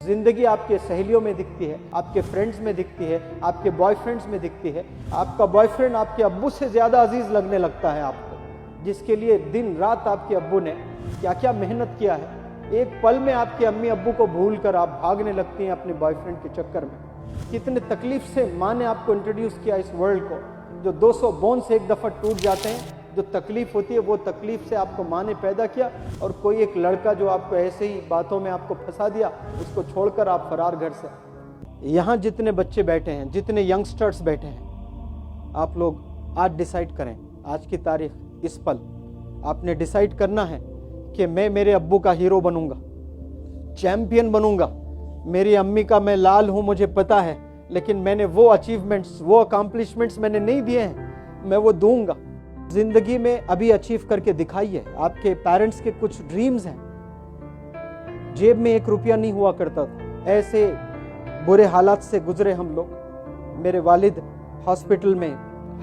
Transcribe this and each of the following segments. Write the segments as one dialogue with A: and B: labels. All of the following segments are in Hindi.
A: जिंदगी आपके सहेलियों में दिखती है, आपके फ्रेंड्स में दिखती है, आपके बॉयफ्रेंड्स में दिखती है। आपका बॉयफ्रेंड आपके अब्बू से ज्यादा अजीज लगने लगता है आपको, जिसके लिए दिन रात आपके अब्बू ने क्या क्या मेहनत किया है। एक पल में आपके अम्मी अब्बू को भूल कर आप भागने लगती हैं अपने बॉयफ्रेंड के चक्कर में। कितने तकलीफ से माँ ने आपको इंट्रोड्यूस किया इस वर्ल्ड को, जो 200 बोन्स एक दफा टूट जाते हैं, जो तकलीफ होती है वो तकलीफ से आपको माँ ने पैदा किया। और कोई एक लड़का जो आपको ऐसे ही बातों में आपको फंसा दिया, उसको छोड़कर आप फरार घर से। यहाँ जितने बच्चे बैठे हैं, जितने यंगस्टर्स बैठे हैं, आप लोग आज डिसाइड करें, आज की तारीख, इस पल आपने डिसाइड करना है कि मैं मेरे अब्बू का हीरो बनूंगा, चैंपियन बनूंगा। मेरी अम्मी का मैं लाल हूं, मुझे पता है, लेकिन मैंने वो अचीवमेंट्स, वो अकम्पलिशमेंट्स मैंने नहीं दिए हैं, मैं वो दूंगा। जिंदगी में अभी अचीव करके दिखाइए। आपके पेरेंट्स के कुछ ड्रीम्स हैं। जेब में 1 रुपया नहीं हुआ करता था, ऐसे बुरे हालात से गुजरे हम लोग। मेरे वालिद हॉस्पिटल में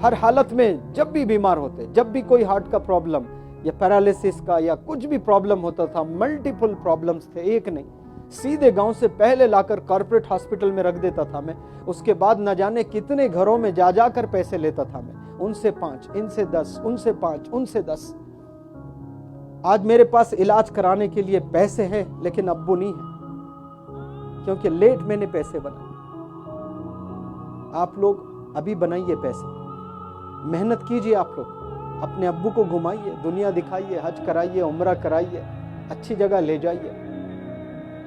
A: हर हालत में, जब भी बीमार होते, जब भी कोई हार्ट का प्रॉब्लम या पैरालिसिस का या कुछ भी प्रॉब्लम होता था, मल्टीपल प्रॉब्लम्स थे, एक नहीं, सीधे गांव से पहले लाकर कॉर्पोरेट हॉस्पिटल में रख देता था मैं। उसके बाद न जाने कितने घरों में जा जाकर पैसे लेता था मैं, उनसे 5, इनसे 10, उनसे 5, उनसे 10। आज मेरे पास इलाज कराने के लिए पैसे हैं, लेकिन अब्बू नहीं है, क्योंकि लेट मैंने पैसे बनाए। आप लोग अभी बनाइए पैसे, मेहनत कीजिए। आप लोग अपने अब्बू को घुमाइए, दुनिया दिखाइए, हज कराइए, उम्रा कराइए, अच्छी जगह ले जाइए।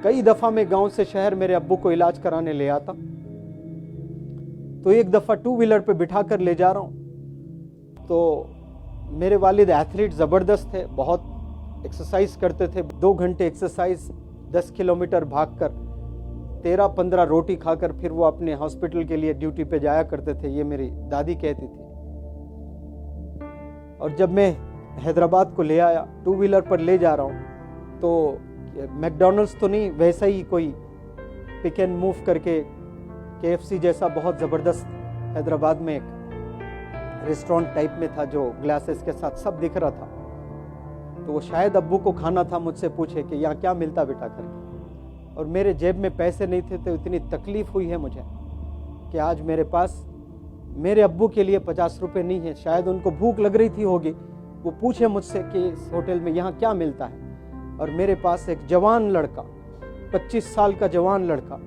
A: कई दफा मैं गांव से शहर मेरे अब्बू को इलाज कराने ले आता, तो एक दफा 2 व्हीलर पे बिठा कर ले जा रहा हूं, तो मेरे वालिद एथलीट जबरदस्त थे, बहुत एक्सरसाइज करते थे। 2 घंटे एक्सरसाइज, 10 किलोमीटर भागकर, 13-15 रोटी खाकर फिर वो अपने हॉस्पिटल के लिए ड्यूटी पे जाया करते थे, ये मेरी दादी कहती थी। और जब मैं हैदराबाद को ले आया, 2 व्हीलर पर ले जा रहा हूँ, तो मैकडॉनल्ड्स तो नहीं, वैसा ही कोई पिक एंड मूव करके KFC जैसा बहुत ज़बरदस्त हैदराबाद में एक रेस्टोरेंट टाइप में था, जो ग्लासेस के साथ सब दिख रहा था। तो वो शायद अब्बू को खाना था, मुझसे पूछे कि यहाँ क्या मिलता बेटा करके। और मेरे जेब में पैसे नहीं थे, तो इतनी तकलीफ हुई है मुझे कि आज मेरे पास मेरे अब्बू के लिए 50 रुपये नहीं है। शायद उनको भूख लग रही थी होगी, वो पूछे मुझसे कि इस होटल में यहाँ क्या मिलता है। और मेरे पास एक जवान लड़का, 25 साल का जवान लड़का,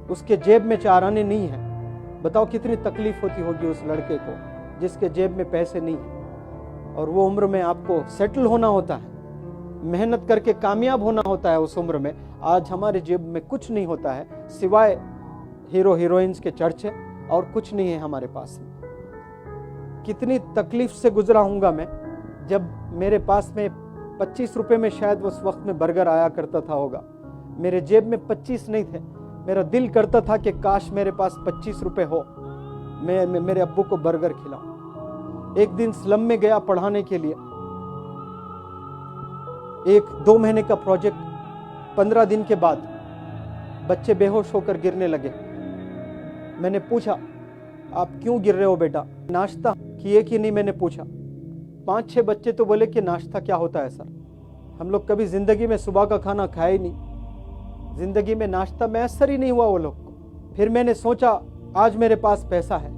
A: उसके जेब में 4 आने नहीं है। बताओ कितनी तकलीफ होती होगी उस लड़के को, जिसके जेब में पैसे नहीं है। और वो उम्र में आपको सेटल होना होता है, मेहनत करके कामयाब होना होता है उस उम्र में। आज हमारे जेब में कुछ नहीं होता है, सिवाय हीरो हीरोइंस के चर्चे, और कुछ नहीं है हमारे पास में। कितनी तकलीफ से गुजरा हूँगा मैं, जब मेरे पास में 25 रुपए में शायद उस वक्त में बर्गर आया करता था होगा, मेरे जेब में 25 नहीं थे। मेरा दिल करता था कि काश मेरे पास 25 रुपए हो, मैं मेरे अब्बू को बर्गर खिलाऊं। एक दिन स्लम में गया पढ़ाने के लिए, 1-2 महीने का प्रोजेक्ट, 15 दिन के बाद बच्चे बेहोश होकर गिरने लगे। मैंने पूछा, आप क्यों गिर रहे हो बेटा, नाश्ता किए कि नहीं, मैंने पूछा। 5-6 बच्चे तो बोले कि नाश्ता क्या होता है सर, हम लोग कभी जिंदगी में सुबह का खाना खाया ही नहीं, जिंदगी में नाश्ता मैसर ही नहीं हुआ वो लोग को। फिर मैंने सोचा आज मेरे पास पैसा है,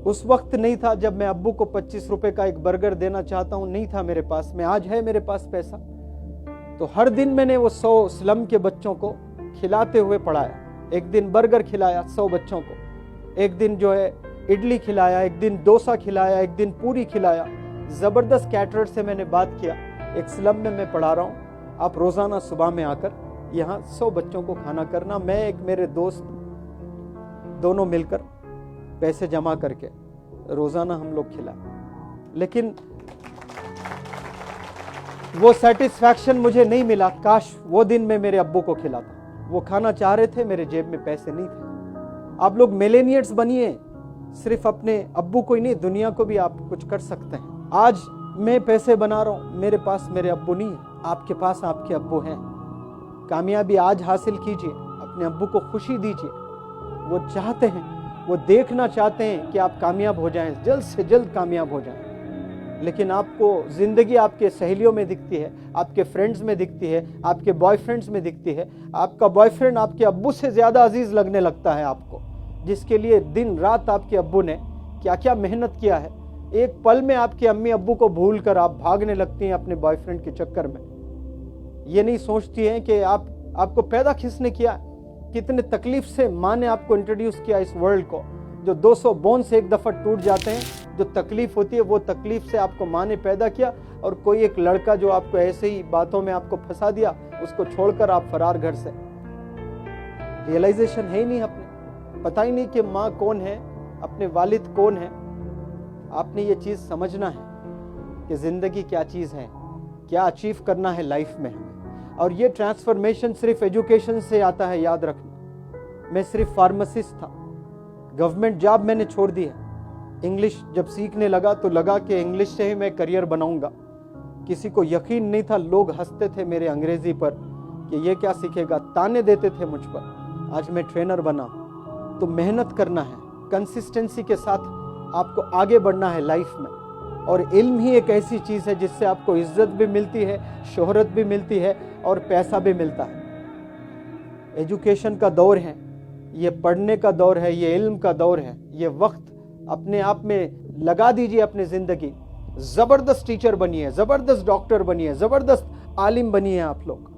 A: उस वक्त नहीं था जब मैं अब्बू को 25 रुपए का एक बर्गर देना चाहता हूँ, नहीं था मेरे पास में, आज है मेरे पास पैसा। तो हर दिन मैंने वो 100 स्लम के बच्चों को खिलाते हुए पढ़ाया। एक दिन बर्गर खिलाया 100 बच्चों को, एक दिन जो है इडली खिलाया, एक दिन डोसा खिलाया, एक दिन पूरी खिलाया। जबरदस्त कैटरर से मैंने बात किया, एक स्लम में मैं पढ़ा रहा हूँ, आप रोजाना सुबह में आकर यहाँ 100 बच्चों को खाना करना। मैं एक मेरे दोस्त दोनों मिलकर पैसे जमा करके रोजाना हम लोग खिलाए। लेकिन वो सेटिस्फैक्शन मुझे नहीं मिला। काश वो दिन मैं मेरे अब्बू को खिलाता। वो खाना चाह रहे थे, मेरे जेब में पैसे नहीं थे। आप लोग मिलेनियर्स बनिए, सिर्फ अपने अब्बू को ही नहीं, दुनिया को भी आप कुछ कर सकते हैं। आज मैं पैसे बना रहा हूँ, मेरे पास मेरे अब्बू नहीं है, आपके पास आपके अब्बू हैं। कामयाबी आज हासिल कीजिए, अपने अब्बू को खुशी दीजिए। वो चाहते हैं, वो देखना चाहते हैं कि आप कामयाब हो जाएं, जल्द से जल्द कामयाब हो जाएं। लेकिन आपको जिंदगी आपके सहेलियों में दिखती है, आपके फ्रेंड्स में दिखती है, आपके बॉयफ्रेंड्स में दिखती है। आपका बॉयफ्रेंड आपके अब्बू से ज्यादा अजीज लगने लगता है आपको, जिसके लिए दिन रात आपके अब्बू ने क्या क्या मेहनत किया है। एक पल में आपके अम्मी अब्बू को भूल कर आप भागने लगती हैं अपने बॉयफ्रेंड के चक्कर में। ये नहीं सोचती हैं कि आपको पैदा किसने किया, कितने तकलीफ से माँ ने आपको इंट्रोड्यूस किया इस वर्ल्ड को। जो 200 बोन्स एक दफा टूट जाते हैं, जो तकलीफ होती है वो तकलीफ से आपको माँ ने पैदा किया, और कोई एक लड़का जो आपको ऐसे ही बातों में आपको फंसा दिया, उसको छोड़कर आप फरार घर से। रियलाइजेशन है ही नहीं, अपने पता ही नहीं कि माँ कौन है, अपने वालिद कौन है। आपने ये चीज समझना है कि जिंदगी क्या चीज है, क्या अचीव करना है लाइफ में हमें। और ये ट्रांसफॉर्मेशन सिर्फ एजुकेशन से आता है, याद रखना। मैं सिर्फ फार्मासिस्ट था, गवर्नमेंट जॉब मैंने छोड़ दी है। इंग्लिश जब सीखने लगा तो लगा कि इंग्लिश से ही मैं करियर बनाऊंगा। किसी को यकीन नहीं था, लोग हंसते थे मेरे अंग्रेजी पर कि ये क्या सीखेगा, ताने देते थे मुझ पर। आज मैं ट्रेनर बना। तो मेहनत करना है, कंसिस्टेंसी के साथ आपको आगे बढ़ना है लाइफ में। और इल्म ही एक ऐसी चीज है जिससे आपको इज्जत भी मिलती है, शोहरत भी मिलती है और पैसा भी मिलता है। एजुकेशन का दौर है, ये पढ़ने का दौर है, ये इल्म का दौर है। ये वक्त अपने आप में लगा दीजिए अपनी जिंदगी। जबरदस्त टीचर बनिए, जबरदस्त डॉक्टर बनिए, जबरदस्त आलिम बनिए। आप लोग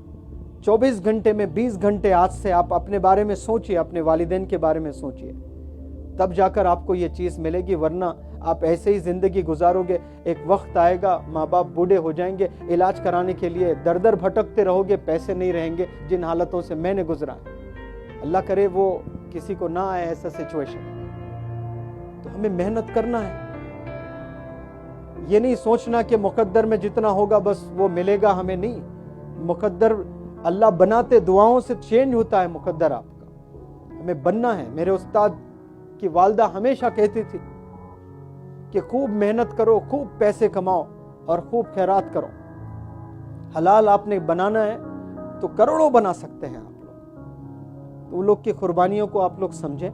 A: 24 घंटे में 20 घंटे आज से आप अपने बारे में सोचिए, अपने वालिदैन के बारे में सोचिए, तब जाकर आपको ये चीज मिलेगी। वरना आप ऐसे ही जिंदगी गुजारोगे। एक वक्त आएगा, माँ बाप बूढ़े हो जाएंगे, इलाज कराने के लिए दर दर भटकते रहोगे, पैसे नहीं रहेंगे। जिन हालतों से मैंने गुजरा है, अल्लाह करे वो किसी को ना आए ऐसा सिचुएशन। तो हमें मेहनत करना है। ये नहीं सोचना कि मुकद्दर में जितना होगा बस वो मिलेगा हमें, नहीं। मुकद्दर अल्लाह बनाते दुआओं से चेंज होता है मुकद्दर आपका। हमें बनना है। मेरे उस्ताद की वालदा हमेशा कहती थी कि खूब मेहनत करो, खूब पैसे कमाओ और खूब खैरात करो। हलाल आपने बनाना है तो करोड़ों बना सकते हैं आप लोग। तो उन लोग की कुर्बानियों को आप लोग समझें।